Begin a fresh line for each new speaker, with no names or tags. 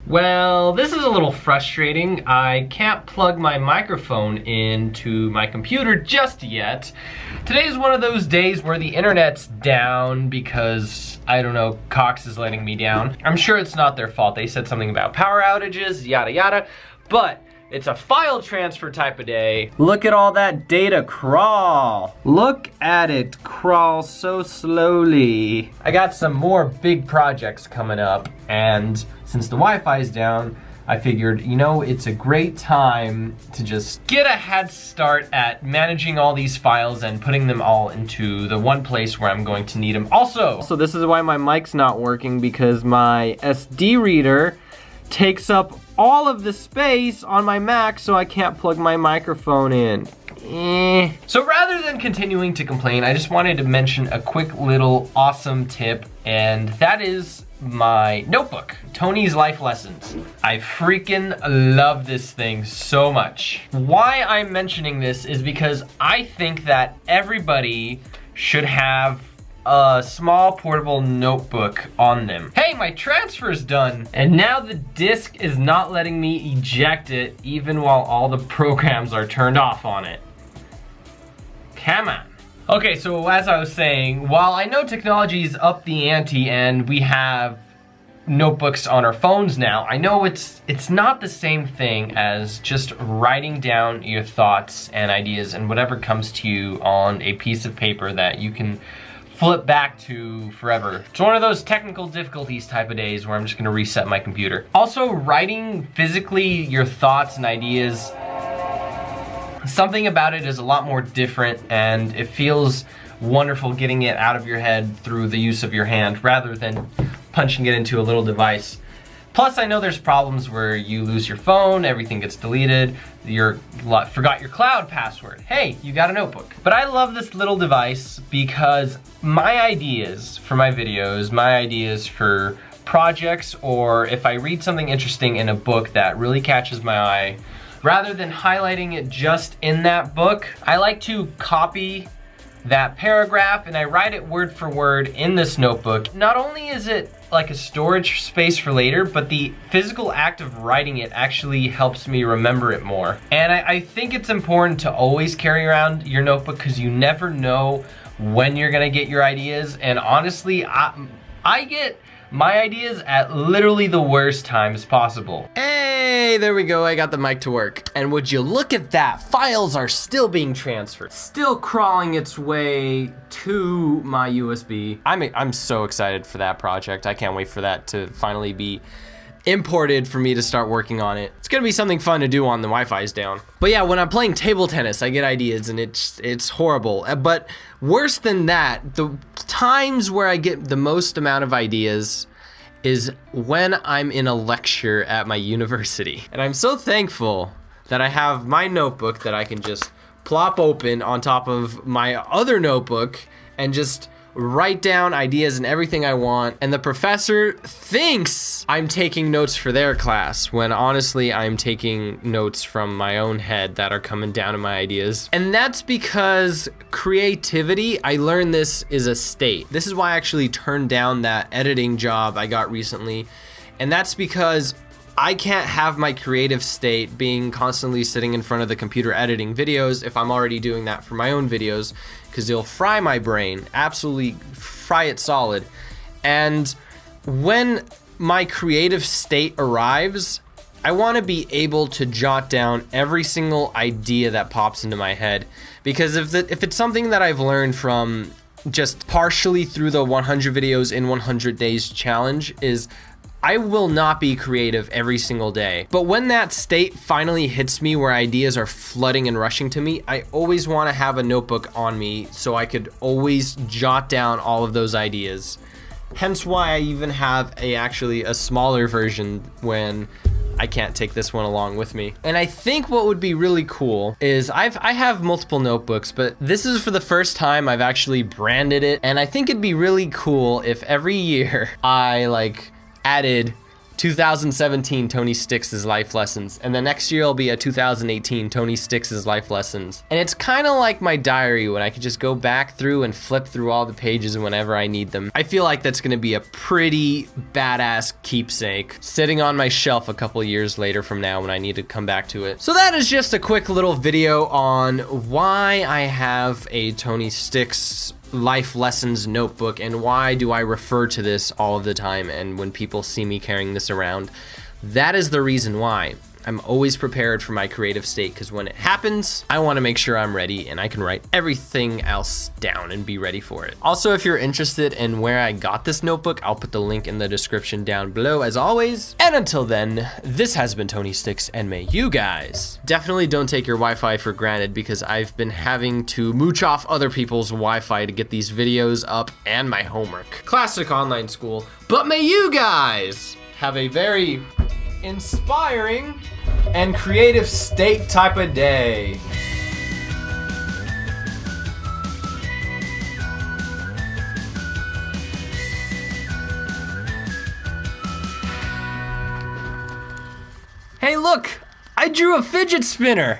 Well, this is a little frustrating. I can't plug my microphone into my computer just yet. Today is one of those days where the internet's down because, I don't know, Cox is letting me down. I'm sure it's not their fault. They said something about power outages, yada yada, but it's a file transfer type of day. Look at all that data crawl. Look at it crawl so slowly. I got some more big projects coming up, and since the Wi-Fi is down, I figured, you know, it's a great time to just get a head start at managing all these files and putting them all into the one place where I'm going to need them. Also, this is why my mic's not working, because my SD reader takes up all of the space on my Mac, so I can't plug my microphone in. So rather than continuing to complain, I just wanted to mention a quick little awesome tip, and that is my notebook, Tony's Life Lessons. I freaking love this thing so much. Why I'm mentioning this is because I think that everybody should have a small portable notebook on them. Hey, my transfer's done, and now the disk is not letting me eject it even while all the programs are turned off on it. Come on. Okay, so as I was saying, while I know technology's up the ante and we have notebooks on our phones now, I know it's not the same thing as just writing down your thoughts and ideas and whatever comes to you on a piece of paper that you can flip back to forever. It's one of those technical difficulties type of days where I'm just gonna reset my computer. Also, writing physically your thoughts and ideas, something about it is a lot more different, and it feels wonderful getting it out of your head through the use of your hand rather than punching it into a little device. Plus, I know there's problems where you lose your phone, everything gets deleted, you forgot your cloud password. Hey, you got a notebook. But I love this little device because my ideas for my videos, my ideas for projects, or if I read something interesting in a book that really catches my eye, rather than highlighting it just in that book, I like to copy that paragraph and I write it word for word in this notebook. Not only is it like a storage space for later, but the physical act of writing it actually helps me remember it more. And I think it's important to always carry around your notebook because you never know when you're gonna get your ideas. And honestly, I get my ideas at literally the worst times possible. Hey, there we go, I got the mic to work. And would you look at that, files are still being transferred. Still crawling its way to my USB. I'm so excited for that project. I can't wait for that to finally be imported for me to start working on it. It's gonna be something fun to do on the Wi-Fi's down. But yeah, when I'm playing table tennis, I get ideas and it's horrible. But worse than that, the times where I get the most amount of ideas is when I'm in a lecture at my university. And I'm so thankful that I have my notebook that I can just plop open on top of my other notebook and just write down ideas and everything I want, and the professor thinks I'm taking notes for their class when honestly I'm taking notes from my own head that are coming down to my ideas. And that's because creativity, I learned this is a state. This is why I actually turned down that editing job I got recently, and that's because I can't have my creative state being constantly sitting in front of the computer editing videos if I'm already doing that for my own videos, because it'll fry my brain, absolutely fry it solid. And when my creative state arrives, I want to be able to jot down every single idea that pops into my head, because if it's something that I've learned from just partially through the 100 videos in 100 days challenge is I will not be creative every single day. But when that state finally hits me where ideas are flooding and rushing to me, I always want to have a notebook on me so I could always jot down all of those ideas. Hence why I even have actually a smaller version when I can't take this one along with me. And I think what would be really cool is I have multiple notebooks, but this is for the first time I've actually branded it. And I think it'd be really cool if every year I added 2017 Tony Stix' life lessons, and the next year will be a 2018 Tony Stix' life lessons. And it's kind of like my diary when I can just go back through and flip through all the pages whenever I need them. I feel like that's gonna be a pretty badass keepsake sitting on my shelf a couple years later from now when I need to come back to it. So that is just a quick little video on why I have a Tony Stix life lessons notebook and why do I refer to this all of the time, and when people see me carrying this around, that is the reason why. I'm always prepared for my creative state, because when it happens, I want to make sure I'm ready and I can write everything else down and be ready for it. Also, if you're interested in where I got this notebook, I'll put the link in the description down below as always. And until then, this has been Tony Stix, and may you guys definitely don't take your Wi-Fi for granted, because I've been having to mooch off other people's Wi-Fi to get these videos up and my homework. Classic online school. But may you guys have a very inspiring and creative state type of day. Hey look, I drew a fidget spinner.